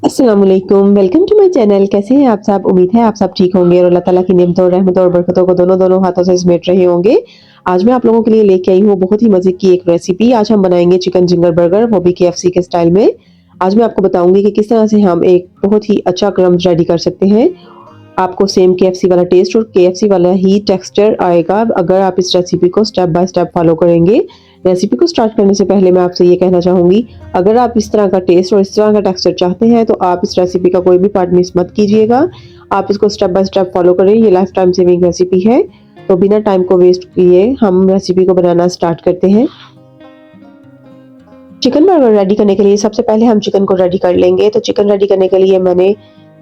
अस्सलाम वालेकुम, welcome to my channel. कैसे हैं आप सब? उम्मीद है आप सब ठीक होंगे और अल्लाह ताला की नेमतों और रहमतों और बरकतों को दोनों दोनों हाथों से समेट रहे होंगे। आज मैं आप लोगों के लिए लेके आई हूँ बहुत ही मज़े की एक रेसिपी। आज हम बनाएँगे चिकन जिंगर बर्गर, वो भी केएफसी के स्टाइल में। आज मैं आपको बताऊँगी कि किस तरह से हम एक बहुत ही अच्छा क्रम्स रेडी कर सकते हैं। आपको सेम केएफसी वाला टेस्ट और केएफसी वाला ही टेक्सचर आएगा अगर आप इस रेसिपी को स्टेप बाय स्टेप फॉलो करेंगे। रेसिपी को स्टार्ट करने से पहले मैं आपसे ये कहना चाहूँगी, अगर आप इस तरह का टेस्ट और इस तरह का टेक्सचर चाहते हैं तो आप इस रेसिपी का कोई भी पार्ट मिस मत कीजिएगा। आप इसको स्टेप बाय स्टेप फॉलो करें, ये लाइफ टाइम सेविंग रेसिपी है। तो बिना टाइम को वेस्ट किए हम रेसिपी को बनाना स्टार्ट करते हैं। चिकन बर्गर रेडी करने के लिए सबसे पहले हम चिकन को रेडी कर लेंगे। तो चिकन रेडी करने के लिए मैंने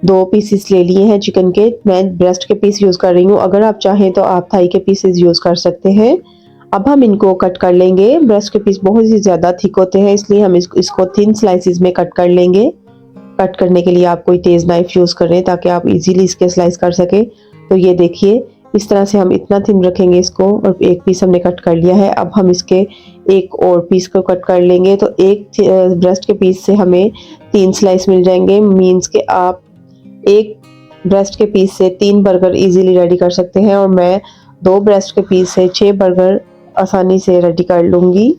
2 पीसेस ले लिए हैं चिकन के। मैं ब्रेस्ट के पीस यूज़ कर रही हूँ, अगर आप चाहें तो आप थाई के पीसेस यूज़ कर सकते हैं। अब हम इनको कट कर लेंगे। ब्रेस्ट के पीस बहुत ही ज़्यादा थिक होते हैं, इसलिए हम इसको थिन स्लाइसेस में कट कर लेंगे। कट करने के लिए आप कोई तेज़ नाइफ यूज़ करें ताकि आप इजीली इसके स्लाइस कर सकें। तो ये देखिए, इस तरह से हम इतना थिन रखेंगे इसको और एक पीस हमने कट कर लिया है। अब हम इसके एक और पीस को कट कर लेंगे। तो एक ब्रेस्ट के पीस से हमें 3 स्लाइस मिल जाएंगे। मीन्स के आप एक ब्रेस्ट के पीस से 3 बर्गर इजीली रेडी कर सकते हैं और मैं 2 ब्रेस्ट के पीस से 6 बर्गर आसानी से रेडी कर लूँगी।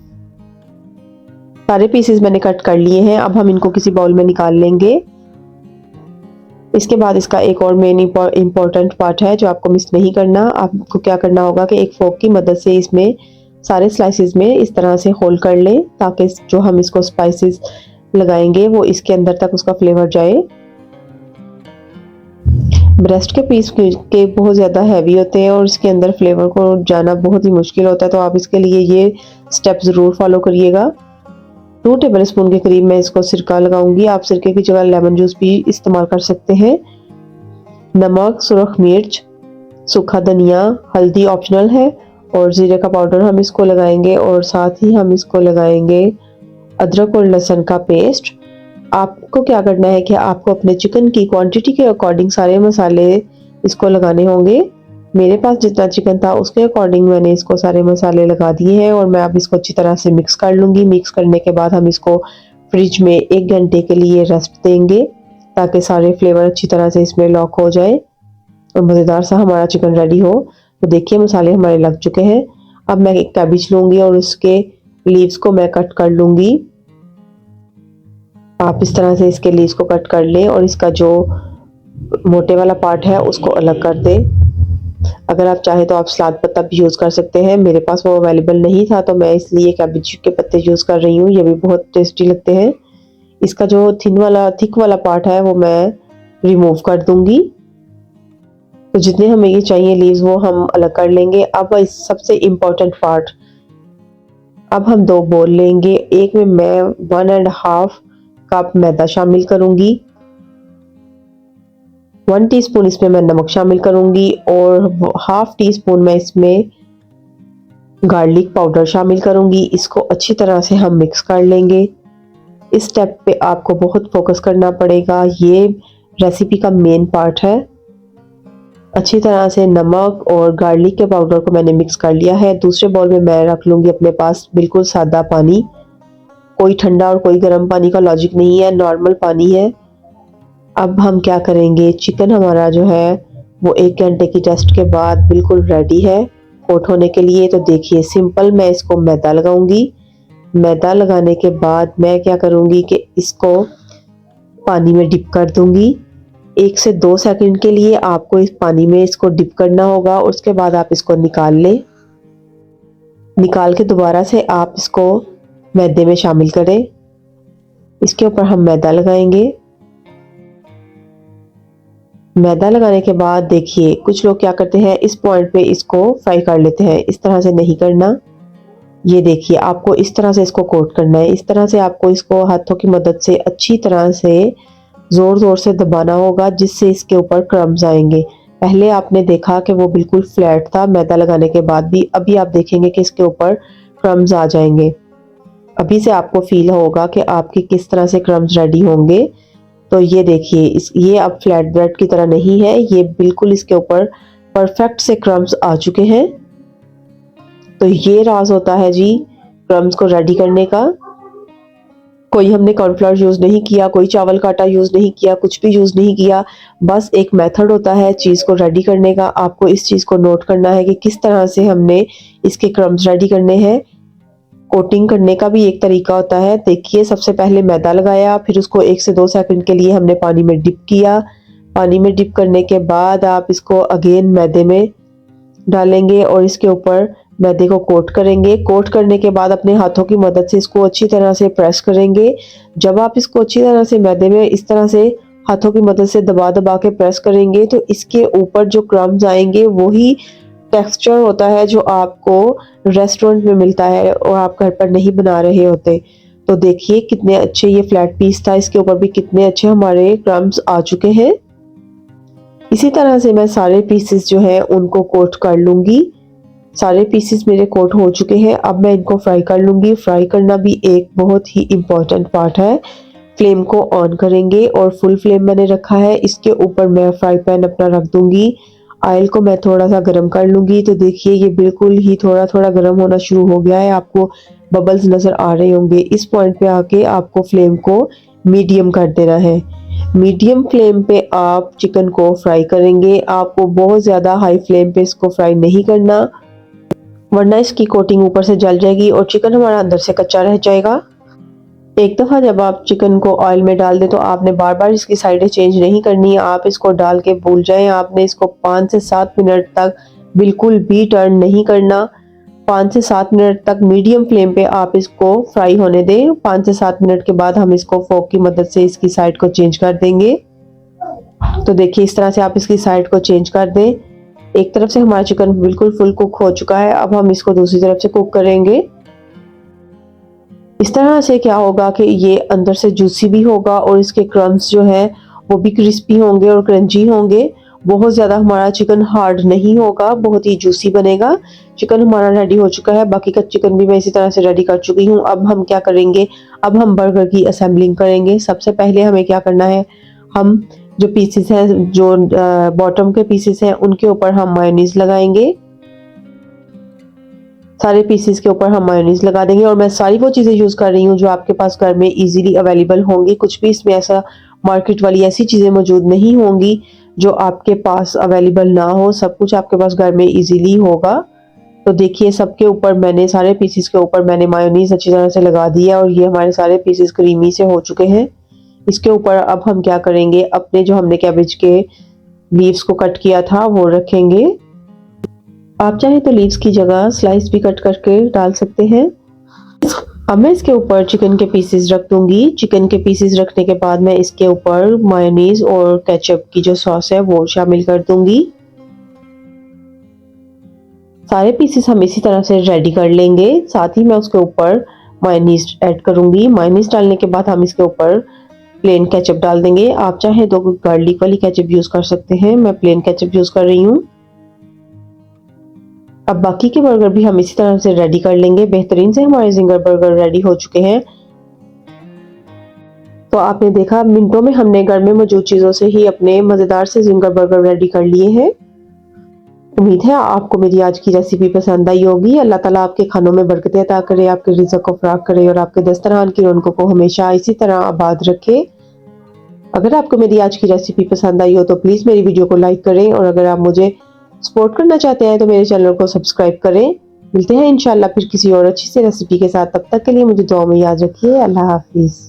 सारे पीसेस मैंने कट कर लिए हैं। अब हम इनको किसी बाउल में निकाल लेंगे। इसके बाद इसका एक और मेन इम्पॉर्टेंट पार्ट है जो आपको मिस नहीं करना। आपको क्या करना होगा कि एक फोक की मदद से इसमें सारे स्लाइसेस में इस तरह से होल कर लें ताकि जो हम इसको स्पाइसेस लगाएंगे वो इसके अंदर तक उसका फ्लेवर जाए। ब्रेस्ट के पीस के बहुत ज़्यादा हैवी होते हैं और इसके अंदर फ्लेवर को जाना बहुत ही मुश्किल होता है, तो आप इसके लिए ये स्टेप ज़रूर फॉलो करिएगा। 2 टेबल स्पून के करीब मैं इसको सिरका लगाऊंगी। आप सिरके की जगह लेमन जूस भी इस्तेमाल कर सकते हैं। नमक, सुरख मिर्च, सूखा धनिया, हल्दी ऑप्शनल है और जीरे का पाउडर हम इसको लगाएंगे और साथ ही हम इसको लगाएंगे अदरक और लहसुन का पेस्ट। आपको क्या करना है कि आपको अपने चिकन की क्वांटिटी के अकॉर्डिंग सारे मसाले इसको लगाने होंगे। मेरे पास जितना चिकन था उसके अकॉर्डिंग मैंने इसको सारे मसाले लगा दिए हैं और मैं अब इसको अच्छी तरह से मिक्स कर लूँगी। मिक्स करने के बाद हम इसको फ्रिज में 1 घंटे के लिए रेस्ट देंगे ताकि सारे फ्लेवर अच्छी तरह से इसमें लॉक हो जाए और मज़ेदार सा हमारा चिकन रेडी हो। तो देखिए मसाले हमारे लग चुके हैं। अब मैं एक कैबिज लूँगी और उसके लीव्स को मैं कट कर लूँगी। आप इस तरह से इसके लीव्स को कट कर लें और इसका जो मोटे वाला पार्ट है उसको अलग कर दें। अगर आप चाहें तो आप सलाद पत्ता भी यूज़ कर सकते हैं। मेरे पास वो अवेलेबल नहीं था तो मैं इसलिए कैबेज के पत्ते यूज़ कर रही हूँ। ये भी बहुत टेस्टी लगते हैं। इसका जो थिक वाला पार्ट है वो मैं रिमूव कर दूंगी। तो जितने हमें ये चाहिए लीव्स वो हम अलग कर लेंगे। अब इस सबसे इम्पोर्टेंट पार्ट, अब हम 2 बोल लेंगे। एक में मैं 1.5 कप मैदा शामिल करूंगी। 1 टीस्पून इसमें मैं नमक शामिल करूंगी और हाफ टी स्पून मैं इसमें गार्लिक पाउडर शामिल करूंगी। इसको अच्छी तरह से हम मिक्स कर लेंगे। इस स्टेप पे आपको बहुत फोकस करना पड़ेगा, ये रेसिपी का मेन पार्ट है। अच्छी तरह से नमक और गार्लिक के पाउडर को मैंने मिक्स कर लिया है। दूसरे बाउल में मैं रख लूँगी अपने पास बिल्कुल सादा पानी। कोई ठंडा और कोई गर्म पानी का लॉजिक नहीं है, नॉर्मल पानी है। अब हम क्या करेंगे, चिकन हमारा जो है वो 1 घंटे की रेस्ट के बाद बिल्कुल रेडी है कोट होने के लिए। तो देखिए सिंपल मैं इसको मैदा लगाऊंगी। मैदा लगाने के बाद मैं क्या करूंगी कि इसको पानी में डिप कर दूंगी। 1 से 2 सेकंड के लिए आपको इस पानी में इसको डिप करना होगा। उसके बाद आप इसको निकाल लें। निकाल के दोबारा से आप इसको मैदे में शामिल करें। इसके ऊपर हम मैदा लगाएंगे। मैदा लगाने के बाद देखिए कुछ लोग क्या करते हैं, इस पॉइंट पे इसको फ्राई कर लेते हैं। इस तरह से नहीं करना। ये देखिए आपको इस तरह से इसको कोट करना है। इस तरह से आपको इसको हाथों की मदद से अच्छी तरह से ज़ोर ज़ोर से दबाना होगा जिससे इसके ऊपर क्रम्स आएंगे। पहले आपने देखा कि वो बिल्कुल फ्लैट था मैदा लगाने के बाद भी, अभी आप देखेंगे कि इसके ऊपर क्रम्स आ जाएंगे। अभी से आपको फील होगा कि आपकी किस तरह से क्रम्स रेडी होंगे। तो ये देखिए ये अब फ्लैट ब्रेड की तरह नहीं है, ये बिल्कुल इसके ऊपर परफेक्ट से क्रम्स आ चुके हैं। तो ये राज होता है जी क्रम्स को रेडी करने का। कोई हमने कॉर्नफ्लावर यूज़ नहीं किया, कोई चावल का आटा यूज़ नहीं किया, कुछ भी यूज़ नहीं किया। बस एक मेथड होता है चीज़ को रेडी करने का। आपको इस चीज़ को नोट करना है कि किस तरह से हमने इसके क्रम्स रेडी करने हैं। कोटिंग करने का भी एक तरीका होता है। देखिए, सबसे पहले मैदा लगाया, फिर उसको 1 से 2 सेकंड के लिए हमने पानी में डिप किया। पानी में डिप करने के बाद आप इसको अगेन मैदे में डालेंगे और इसके ऊपर मैदे को कोट करेंगे। कोट करने के बाद अपने हाथों की मदद से इसको अच्छी तरह से प्रेस करेंगे। जब आप इसको अच्छी तरह से मैदे में इस तरह से हाथों की मदद से दबा-दबा के प्रेस करेंगे तो इसके ऊपर जो क्रम्स आएँगे वही टेक्सचर होता है जो आपको रेस्टोरेंट में मिलता है और आप घर पर नहीं बना रहे होते। तो देखिए कितने अच्छे ये फ्लैट पीस था, इसके ऊपर भी कितने अच्छे हमारे क्रम्स आ चुके हैं। इसी तरह से मैं सारे पीसेस जो है उनको कोट कर लूँगी। सारे पीसेस मेरे कोट हो चुके हैं। अब मैं इनको फ्राई कर लूँगी। फ्राई करना भी एक बहुत ही इम्पोर्टेंट पार्ट है। फ्लेम को ऑन करेंगे और फुल फ्लेम मैंने रखा है। इसके ऊपर मैं फ्राई पैन अपना रख दूँगी। ऑयल को मैं थोड़ा-सा गरम कर लूँगी। तो देखिए ये बिल्कुल ही थोड़ा-थोड़ा गरम होना शुरू हो गया है। आपको बबल्स नज़र आ रहे होंगे। इस पॉइंट पे आके आपको फ्लेम को मीडियम कर देना है। मीडियम फ्लेम पे आप चिकन को फ्राई करेंगे। आपको बहुत ज़्यादा हाई फ्लेम पे इसको फ्राई नहीं करना, वरना इसकी कोटिंग ऊपर से जल जाएगी और चिकन हमारा अंदर से कच्चा रह जाएगा। एक दफ़ा जब आप चिकन को ऑयल में डाल दें तो आपने बार-बार इसकी साइडें चेंज नहीं करनी है। आप इसको डाल के भूल जाएँ। आपने इसको 5 से 7 मिनट तक बिल्कुल भी टर्न नहीं करना। 5 से 7 मिनट तक मीडियम फ्लेम पे आप इसको फ्राई होने दें। 5 से 7 मिनट के बाद हम इसको फोर्क की मदद से इसकी साइड को चेंज कर देंगे। तो देखिए इस तरह से आप इसकी साइड को चेंज कर दें। एक तरफ से हमारा चिकन बिल्कुल फुल कुक हो चुका है। अब हम इसको दूसरी तरफ से कुक करेंगे। इस तरह से क्या होगा कि ये अंदर से जूसी भी होगा और इसके क्रम्स जो है वो भी क्रिस्पी होंगे और क्रंची होंगे। बहुत ज़्यादा हमारा चिकन हार्ड नहीं होगा, बहुत ही जूसी बनेगा। चिकन हमारा रेडी हो चुका है। बाकी का चिकन भी मैं इसी तरह से रेडी कर चुकी हूँ। अब हम क्या करेंगे, अब हम बर्गर की असेंबलिंग करेंगे। सबसे पहले हमें क्या करना है, हम जो पीसेस हैं, जो बॉटम के पीसेस हैं, उनके ऊपर हम मायोनीज लगाएंगे। सारे पीसेस के ऊपर हम मायोनीज लगा देंगे और मैं सारी वो चीज़ें यूज़ कर रही हूँ जो आपके पास घर में इजीली अवेलेबल होंगी। कुछ भी इसमें ऐसा मार्केट वाली ऐसी चीज़ें मौजूद नहीं होंगी जो आपके पास अवेलेबल ना हो। सब कुछ आपके पास घर में इजीली होगा। तो देखिए सबके ऊपर मैंने, सारे पीसेस के ऊपर मैंने मायोनीज अच्छी तरह से लगा दी है और ये हमारे सारे पीसेस क्रीमी से हो चुके हैं। इसके ऊपर अब हम क्या करेंगे, अपने जो हमने कैबेज के लीव्स को कट किया था वो रखेंगे। आप चाहे तो लीव्स की जगह स्लाइस भी कट करके डाल सकते हैं। अब मैं इसके ऊपर चिकन के पीसेस रख दूंगी। चिकन के पीसेस रखने के बाद मैं इसके ऊपर मायोनीज और केचप की जो सॉस है वो शामिल कर दूंगी। सारे पीसेस हम इसी तरह से रेडी कर लेंगे। साथ ही मैं उसके ऊपर मायोनीज ऐड करूंगी। मायोनीज डालने के बाद हम इसके ऊपर प्लेन केचप डाल देंगे। आप चाहे तो गार्लिक वाली केचप यूज कर सकते हैं। मैं प्लेन केचप यूज कर रही हूँ। अब बाकी के बर्गर भी हम इसी तरह से रेडी कर लेंगे। बेहतरीन से हमारे जिंगर बर्गर रेडी हो चुके हैं। तो आपने देखा मिनटों में हमने घर में मौजूद चीज़ों से ही अपने मज़ेदार से जिंगर बर्गर रेडी कर लिए हैं। उम्मीद है आपको मेरी आज की रेसिपी पसंद आई होगी। अल्लाह ताला आपके खानों में बरकतें अता करे, आपके रिज़्क़ को फराख करे और आपके दस्तरखान की रौनकों को हमेशा इसी तरह आबाद रखे। अगर आपको मेरी आज की रेसिपी पसंद आई हो तो प्लीज़ मेरी वीडियो को लाइक करें और अगर आप मुझे सपोर्ट करना चाहते हैं तो मेरे चैनल को सब्सक्राइब करें। मिलते हैं इंशाल्लाह फिर किसी और अच्छी सी रेसिपी के साथ। तब तक के लिए मुझे दुआ में याद रखिए। अल्लाह हाफिज़।